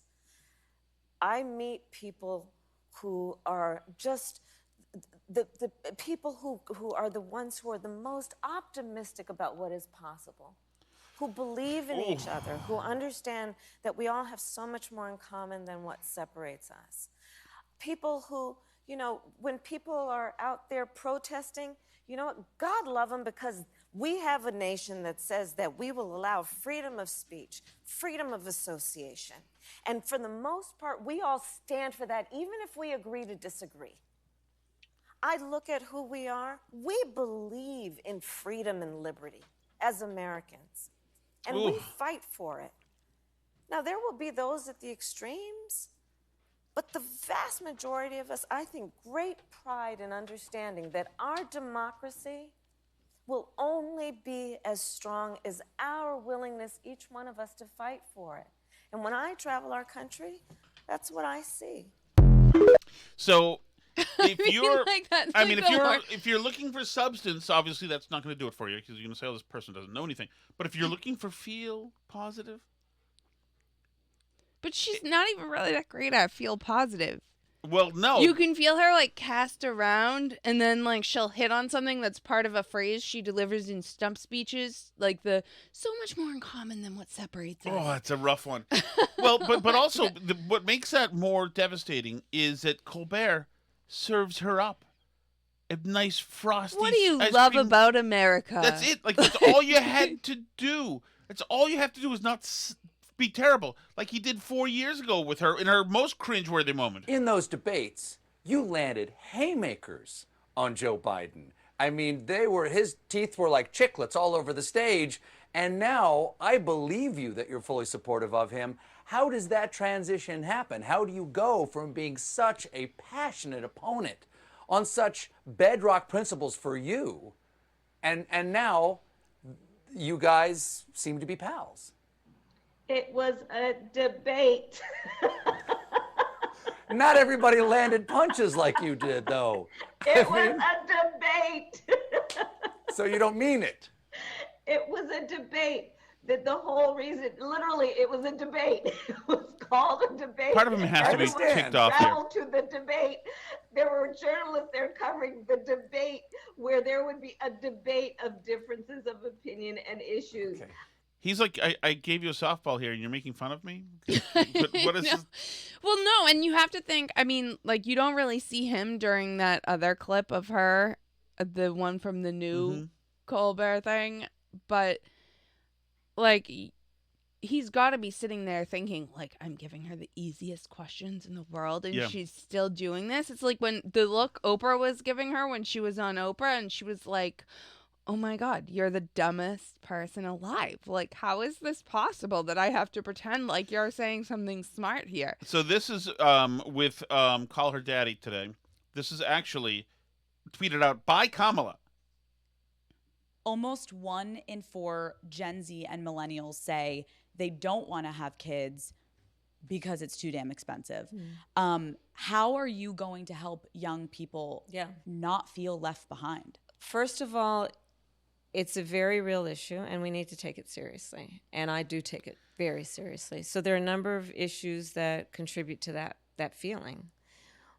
Speaker 14: I meet people who are just the people who are the ones who are the most optimistic about what is possible, who believe in each other, who understand that we all have so much more in common than what separates us. People who, you know, when people are out there protesting, you know what, God love them because we have a nation that says that we will allow freedom of speech, freedom of association. And for the most part, we all stand for that, even if we agree to disagree. I look at who we are. We believe in freedom and liberty as Americans, and we fight for it. Now, there will be those at the extremes, but the vast majority of us, I think, great pride in understanding that our democracy will only be as strong as our willingness, each one of us, to fight for it. And when I travel our country, that's what I see.
Speaker 1: So, if you're,
Speaker 2: like that,
Speaker 1: I mean, if you're looking for substance, obviously that's not going to do it for you because you're going to say, "Oh, this person doesn't know anything." But if you're looking for feel positive,
Speaker 2: but she's not even really that great at feel positive.
Speaker 1: Well, no.
Speaker 2: You can feel her, like, cast around, and then, like, she'll hit on something that's part of a phrase she delivers in stump speeches, like the so much more in common than what separates us.
Speaker 1: Oh, that's a rough one. Well, but also, what makes that more devastating is that Colbert serves her up a nice frosty
Speaker 2: What do you
Speaker 1: ice
Speaker 2: love
Speaker 1: cream.
Speaker 2: about America?
Speaker 1: That's it. Like, that's all you had to do. It's all you have to do is not be terrible, like he did 4 years ago with her in her most cringeworthy moment.
Speaker 16: In those debates, you landed haymakers on Joe Biden. I mean, his teeth were like chiclets all over the stage, and now I believe you that you're fully supportive of him. How does that transition happen? How do you go from being such a passionate opponent on such bedrock principles for you, and now you guys seem to be pals?
Speaker 10: It was a debate.
Speaker 16: Not everybody landed punches like you did, though.
Speaker 10: It was a debate.
Speaker 16: So you don't mean it?
Speaker 10: It was a debate. That the whole reason, literally, it was a debate. It was called a debate.
Speaker 1: Part of him has to be kicked off here.
Speaker 10: Traveled to the debate. There were journalists there covering the debate, where there would be a debate of differences of opinion and issues.
Speaker 16: Okay.
Speaker 1: He's like, I gave you a softball here, and you're making fun of me? But what is this?
Speaker 2: Well, no, and you have to think, I mean, like, you don't really see him during that other clip of her, the one from the new Colbert thing, but, like, he's got to be sitting there thinking, like, I'm giving her the easiest questions in the world, and she's still doing this. It's like when the look Oprah was giving her when she was on Oprah, and she was like, oh my God, you're the dumbest person alive. Like, how is this possible that I have to pretend like you're saying something smart here?
Speaker 1: So this is with Call Her Daddy today. This is actually tweeted out by Kamala.
Speaker 17: Almost 1 in 4 Gen Z and millennials say they don't want to have kids because it's too damn expensive. How are you going to help young people not feel left behind?
Speaker 14: First of all, it's a very real issue, and we need to take it seriously. And I do take it very seriously. So there are a number of issues that contribute to that feeling.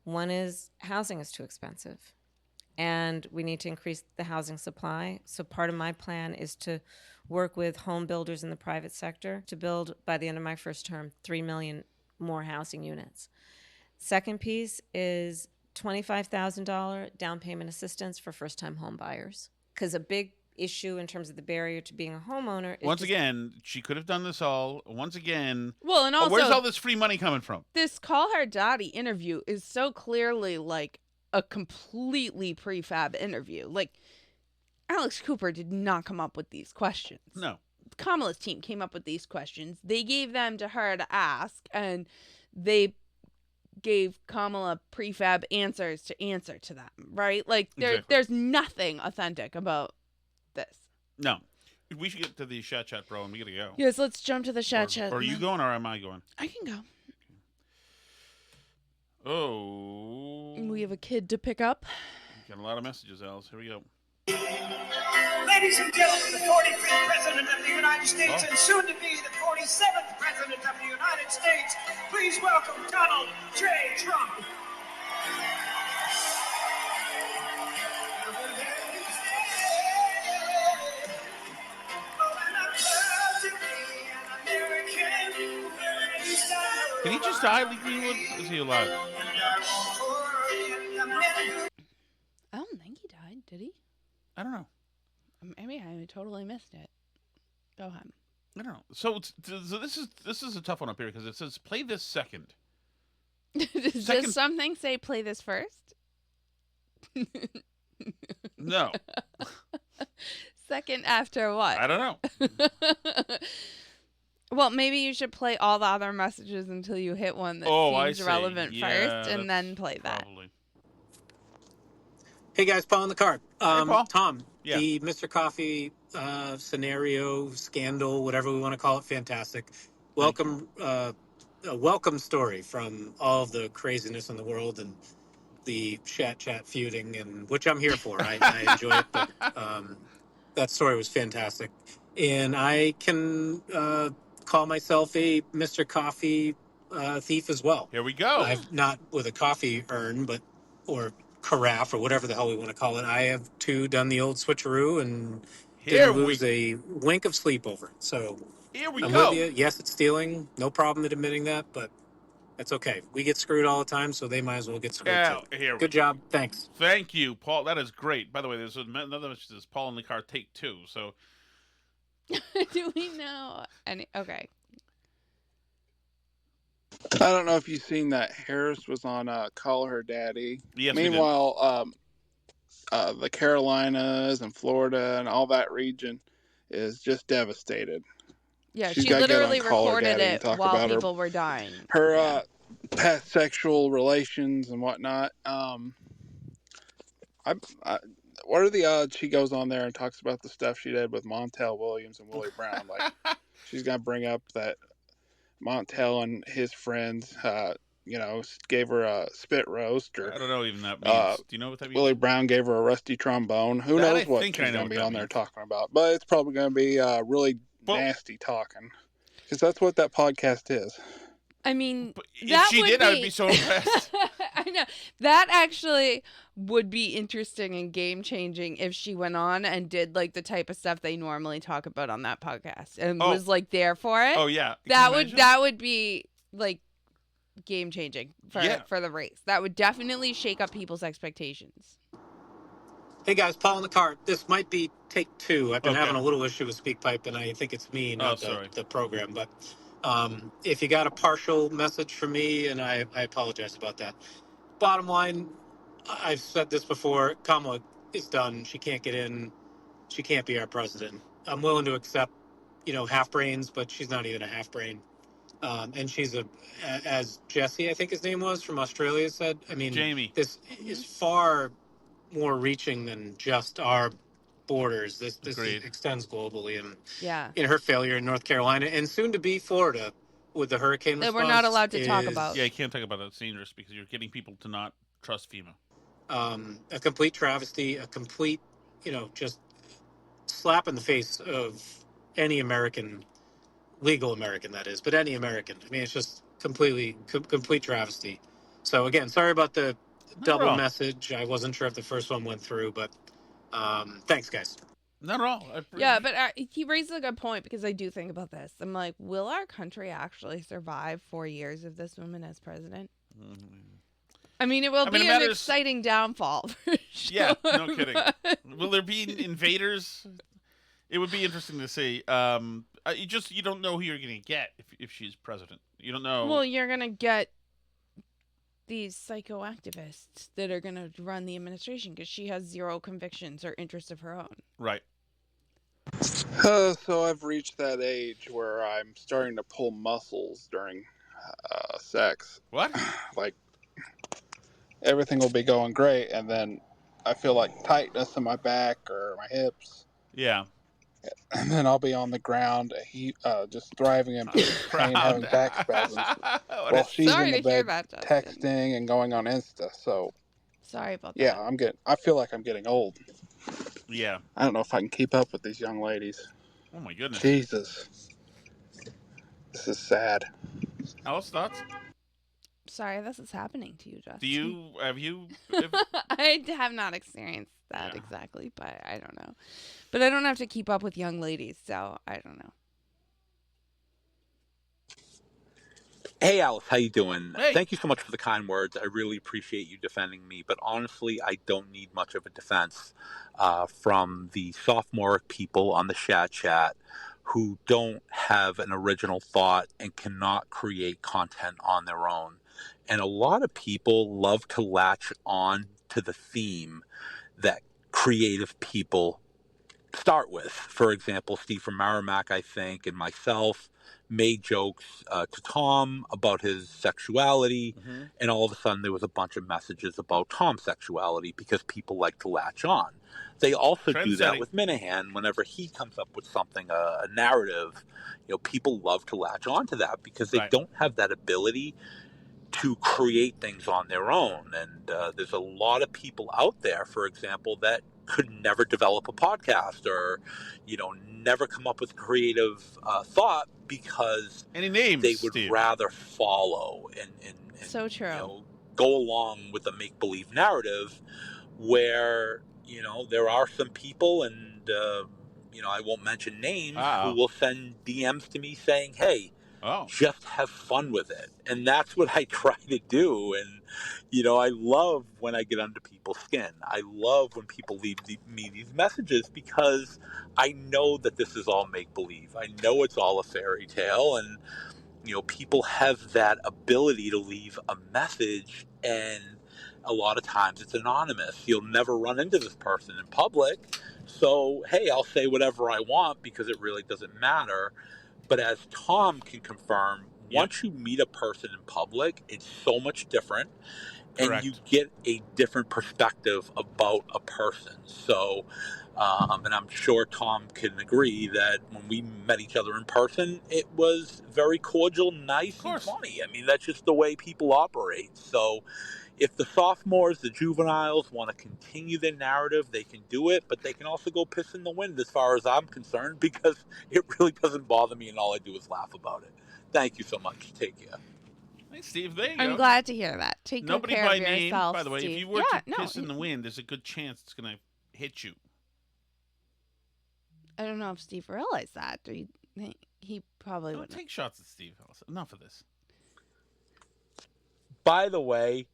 Speaker 14: One is housing is too expensive, and we need to increase the housing supply. So part of my plan is to work with home builders in the private sector to build, by the end of my first term, 3 million more housing units. Second piece is $25,000 down payment assistance for first-time home buyers, because a big issue in terms of the barrier to being a homeowner is
Speaker 1: Once again, she could have done this all. Once again,
Speaker 2: well, and also,
Speaker 1: where's all this free money coming from?
Speaker 2: This Call Her Daddy interview is so clearly like a completely prefab interview. Like, Alex Cooper did not come up with these questions.
Speaker 1: No.
Speaker 2: Kamala's team came up with these questions. They gave them to her to ask, and they gave Kamala prefab answers to answer to them, right? Like, there's nothing authentic about this.
Speaker 1: No. We should get to the chat, bro, and we gotta go.
Speaker 2: Yes, let's jump to the chat.
Speaker 1: Or are you going, or am I going?
Speaker 2: I can go.
Speaker 1: Oh.
Speaker 2: We have a kid to pick up.
Speaker 1: Got a lot of messages, Alice. Here we go.
Speaker 18: Ladies and gentlemen, the 45th President of the United States and soon to be the 47th President of the United States, please welcome Donald J. Trump.
Speaker 1: Can he just die like he would? Is he alive?
Speaker 2: I don't think he died, did he?
Speaker 1: I don't know.
Speaker 2: Maybe I totally missed it. Go ahead.
Speaker 1: I don't know. So this is a tough one up here because it says play this second.
Speaker 2: Does something say play this first?
Speaker 1: No.
Speaker 2: Second after what?
Speaker 1: I don't know.
Speaker 2: Well, maybe you should play all the other messages until you hit one that seems relevant first, and then play that.
Speaker 1: Probably.
Speaker 19: Hey guys, Paul in the car.
Speaker 1: Paul.
Speaker 19: Tom,
Speaker 1: Yeah.
Speaker 19: the Mr. Coffee scenario, scandal, whatever we want to call it, fantastic. Welcome, a welcome story from all of the craziness in the world and the chat feuding, and which I'm here for. I enjoy it, but that story was fantastic. And I can call myself a Mr. Coffee thief as well.
Speaker 1: Here we go.
Speaker 19: I've not with a coffee urn, or carafe or whatever the hell we want to call it. I have too done the old switcheroo and didn't lose a wink of sleep over it. So
Speaker 1: here we
Speaker 19: I'm
Speaker 1: go.
Speaker 19: with you. Yes, it's stealing. No problem at admitting that, but that's okay. We get screwed all the time, so they might as well get screwed too. Good job. Thanks.
Speaker 1: Thank you, Paul. That is great. By the way, there's another message. This Paul in the car take 2. So
Speaker 2: Do we know any? Okay.
Speaker 20: I don't know if you've seen that Harris was on Call Her Daddy.
Speaker 1: Yes, we did.
Speaker 20: Meanwhile, the Carolinas and Florida and all that region is just devastated.
Speaker 2: Yeah,
Speaker 20: She's
Speaker 2: she
Speaker 20: got to get on
Speaker 2: literally
Speaker 20: Call Her
Speaker 2: recorded
Speaker 20: Daddy and
Speaker 2: it
Speaker 20: talk
Speaker 2: while
Speaker 20: about
Speaker 2: people were dying.
Speaker 20: her past sexual relations and whatnot. What are the odds she goes on there and talks about the stuff she did with Montel Williams and Willie Brown? Like, she's gonna bring up that Montel and his friends, gave her a spit roast, or
Speaker 1: I don't know even that means. Do you know what that means?
Speaker 20: Willie Brown gave her a rusty trombone. Who
Speaker 1: That
Speaker 20: knows
Speaker 1: I
Speaker 20: what
Speaker 1: think
Speaker 20: she's
Speaker 1: I know
Speaker 20: gonna
Speaker 1: what
Speaker 20: be
Speaker 1: that
Speaker 20: on there
Speaker 1: means.
Speaker 20: talking about? But it's probably gonna be really nasty talking, because that's what that podcast is.
Speaker 2: I mean,
Speaker 1: If she did, I would be so impressed.
Speaker 2: I know. That actually would be interesting and game-changing if she went on and did, like, the type of stuff they normally talk about on that podcast and was, like, there for it.
Speaker 1: Oh, yeah.
Speaker 2: That would be, like, game-changing
Speaker 19: Yeah.
Speaker 2: for the race. That would definitely shake up people's expectations.
Speaker 19: Hey guys, Paul in the car. This might be take 2. I've been
Speaker 1: Okay.
Speaker 19: having a little issue with SpeakPipe, and I think it's me, not the program. But if you got a partial message from me, and I apologize about that. Bottom line, I've said this before. Kamala is done. She can't get in. She can't be our president. I'm willing to accept, half brains, but she's not even a half brain. And she's as Jesse, I think his name was, from Australia said. I mean,
Speaker 1: Jamie.
Speaker 19: This is far more reaching than just our borders. This extends globally, and
Speaker 2: Yeah.
Speaker 19: Her failure in North Carolina and soon to be Florida with the hurricane
Speaker 2: That
Speaker 19: response.
Speaker 2: we're not allowed to talk about.
Speaker 1: Yeah, you can't talk about that. It's dangerous because you're getting people to not trust FEMA.
Speaker 19: A complete travesty, a complete, just slap in the face of any American, legal American that is, but any American. I mean, it's just complete travesty. So again, sorry about the double
Speaker 1: wrong.
Speaker 19: message. I wasn't sure if the first one went through, but thanks, guys.
Speaker 1: Not at all.
Speaker 2: Yeah, but he raised a good point, because I do think about this. I'm like, will our country actually survive 4 years of this woman as president? I mean, it will be an exciting downfall. For sure.
Speaker 1: Yeah, no kidding. Will there be invaders? It would be interesting to see. You don't know who you're going to get if she's president. You don't know.
Speaker 2: Well, you're going to get these psychoactivists that are going to run the administration because she has zero convictions or interests of her own.
Speaker 1: Right.
Speaker 20: So I've reached that age where I'm starting to pull muscles during sex.
Speaker 1: What?
Speaker 20: Like, everything will be going great, and then I feel like tightness in my back or my hips.
Speaker 1: Yeah.
Speaker 20: And then I'll be on the ground, just thriving in pain, having back spasms, while she's in the bed texting and going on Insta. So,
Speaker 2: sorry about that.
Speaker 20: Yeah, I feel like I'm getting old.
Speaker 1: Yeah.
Speaker 20: I don't know if I can keep up with these young ladies.
Speaker 1: Oh my goodness.
Speaker 20: Jesus, this is sad.
Speaker 1: Alice, thoughts?
Speaker 2: Sorry, this is happening to you, Justin.
Speaker 1: Have you?
Speaker 2: I have not experienced that exactly, but I don't know. But I don't have to keep up with young ladies, so I don't know.
Speaker 21: Hey, Alice, how you doing?
Speaker 1: Hey.
Speaker 21: Thank you so much for the kind words. I really appreciate you defending me, but honestly, I don't need much of a defense from the sophomoric people on the chat who don't have an original thought and cannot create content on their own. And a lot of people love to latch on to the theme that creative people start with. For example, Steve from Merrimack, I think, and myself made jokes to Tom about his sexuality, and all of a sudden there was a bunch of messages about Tom's sexuality because people like to latch on. They also do that with Minahan whenever he comes up with something, a narrative. People love to latch on to that because they don't have that ability to create things on their own. And there's a lot of people out there, for example, that could never develop a podcast or, never come up with creative thought because
Speaker 1: any names,
Speaker 21: they would
Speaker 1: Steve?
Speaker 21: Rather follow and
Speaker 2: so true.
Speaker 21: Go along with a make-believe narrative where, there are some people, and, I won't mention names, who will send DMs to me saying, hey, Just have fun with it. And that's what I try to do. And, I love when I get under people's skin. I love when people leave me these messages because I know that this is all make-believe. I know it's all a fairy tale. And, people have that ability to leave a message, and a lot of times it's anonymous. You'll never run into this person in public. So, hey, I'll say whatever I want because it really doesn't matter. But as Tom can confirm, once you meet a person in public, it's so much different. And you get a different perspective about a person. So, and I'm sure Tom can agree that when we met each other in person, it was very cordial, nice, and funny. I mean, that's just the way people operate. So if the sophomores, the juveniles want to continue their narrative, they can do it, but they can also go piss in the wind as far as I'm concerned, because it really doesn't bother me and all I do is laugh about it. Thank you so much. Take care.
Speaker 1: Hey, Steve, there you go.
Speaker 2: I'm glad to hear that. Take good
Speaker 1: Nobody
Speaker 2: care
Speaker 1: by
Speaker 2: of
Speaker 1: name,
Speaker 2: yourself,
Speaker 1: by the way.
Speaker 2: Steve.
Speaker 1: If you were
Speaker 2: Yeah,
Speaker 1: to piss in the wind, there's a good chance it's going to hit you.
Speaker 2: I don't know if Steve realized that. Or he probably
Speaker 1: Don't
Speaker 2: wouldn't.
Speaker 1: take shots at Steve. Enough of this.
Speaker 21: By the way,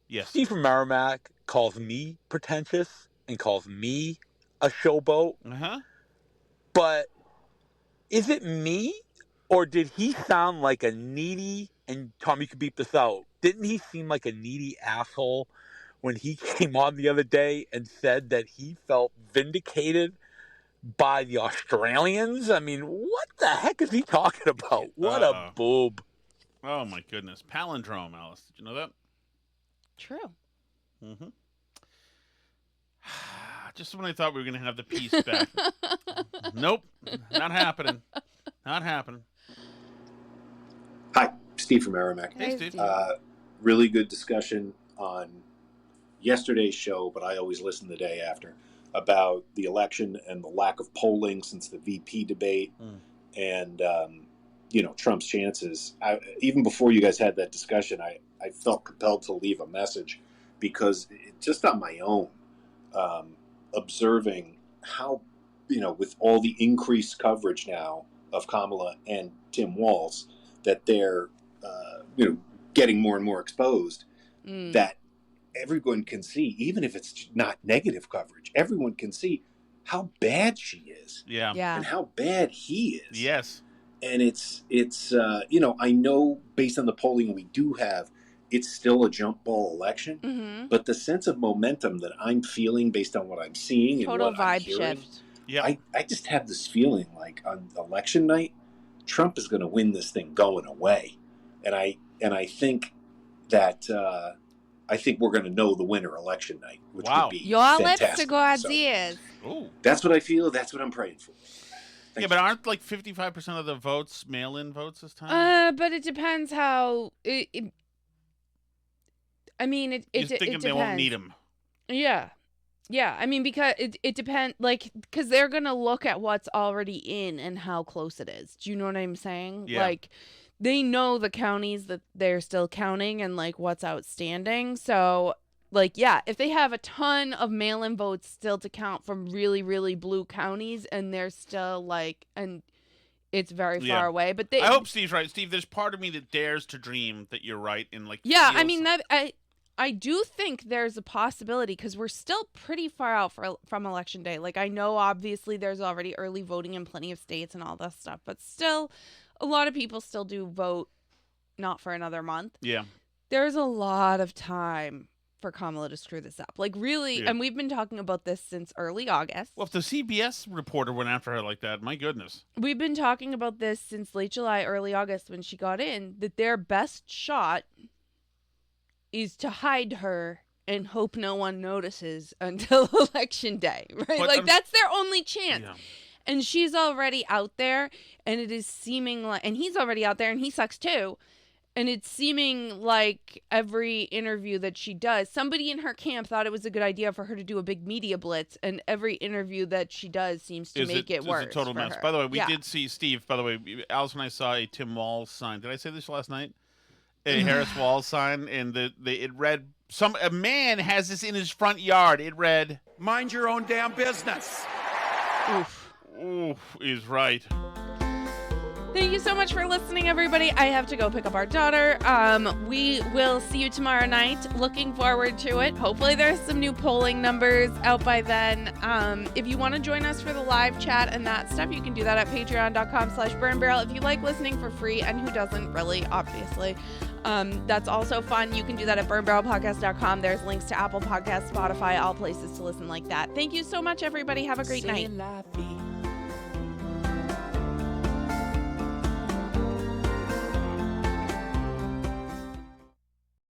Speaker 1: yes,
Speaker 21: Steve from Merrimack calls me pretentious and calls me a showboat. But is it me, or did he sound like a needy, and Tom, you could beep this out, didn't he seem like a needy asshole when he came on the other day and said that he felt vindicated by the Australians? I mean, what the heck is he talking about? What a boob.
Speaker 1: Oh, my goodness. Palindrome, Alice. Did you know that?
Speaker 2: True.
Speaker 1: Mm-hmm. Just when I thought we were going to have the peace back. Nope. Not happening. Not happening.
Speaker 3: Hi, Steve from Merrimack.
Speaker 1: Hey, Steve.
Speaker 3: Really good discussion on yesterday's show, but I always listen the day after, about the election and the lack of polling since the VP debate and, Trump's chances. Even before you guys had that discussion, I felt compelled to leave a message because just on my own, observing how, with all the increased coverage now of Kamala and Tim Walz, that they're, getting more and more exposed, that everyone can see, even if it's not negative coverage, everyone can see how bad she is.
Speaker 1: Yeah.
Speaker 3: And how bad he is.
Speaker 1: Yes.
Speaker 3: And it's I know based on the polling we do have, it's still a jump ball election, but the sense of momentum that I'm feeling based on what I'm seeing
Speaker 2: Total
Speaker 3: and what I'm
Speaker 2: vibe
Speaker 3: hearing,
Speaker 2: shift.
Speaker 3: I just have this feeling like on election night, Trump is going to win this thing going away. And I think that I think we're going to know the winner election night, which would be
Speaker 2: Your
Speaker 3: fantastic.
Speaker 2: lips to God's ears.
Speaker 1: Ooh.
Speaker 3: That's what I feel. That's what I'm praying for.
Speaker 1: Yeah, but aren't like 55% of the votes mail-in votes this time?
Speaker 2: But it depends how. I mean, it
Speaker 1: thinking they won't need them.
Speaker 2: Yeah. Yeah, I mean, because it depends, because they're going to look at what's already in and how close it is. Do you know what I'm saying?
Speaker 1: Yeah.
Speaker 2: Like, they know the counties that they're still counting and, what's outstanding. So, if they have a ton of mail-in votes still to count from really, really blue counties and they're still, and it's very far away. But
Speaker 1: I hope Steve's right. Steve, there's part of me that dares to dream that you're right and,
Speaker 2: Yeah, I mean, I do think there's a possibility because we're still pretty far out from Election Day. I know obviously there's already early voting in plenty of states and all that stuff, but still a lot of people still do vote not for another month.
Speaker 1: Yeah.
Speaker 2: There's a lot of time for Kamala to screw this up. Really, and we've been talking about this since early August.
Speaker 1: Well, if the CBS reporter went after her like that, my goodness.
Speaker 2: We've been talking about this since late July, early August when she got in, that their best shot is to hide her and hope no one notices until Election Day, right?
Speaker 1: But
Speaker 2: that's their only chance.
Speaker 1: Yeah.
Speaker 2: And she's already out there, and it is seeming like, and he's already out there, and he sucks too. And it's seeming like every interview that she does, somebody in her camp thought it was a good idea for her to do a big media blitz, and every interview that she does seems to make it worse.
Speaker 1: It's a total
Speaker 2: for
Speaker 1: mess.
Speaker 2: her.
Speaker 1: By the way, we did see Steve. By the way, Alice and I saw a Tim Walz sign. Did I say this last night? A Harris Walz sign, and it read, a man has this in his front yard. It read,
Speaker 18: "Mind your own damn business."
Speaker 1: Oof is right.
Speaker 2: Thank you so much for listening, everybody. I have to go pick up our daughter. We will see you tomorrow night. Looking forward to it. Hopefully there's some new polling numbers out by then. If you want to join us for the live chat and that stuff, you can do that at patreon.com/burnbarrel. If you like listening for free, and who doesn't really, obviously, that's also fun. You can do that at burnbarrelpodcast.com. There's links to Apple Podcasts, Spotify, all places to listen like that. Thank you so much, everybody. Have a great night.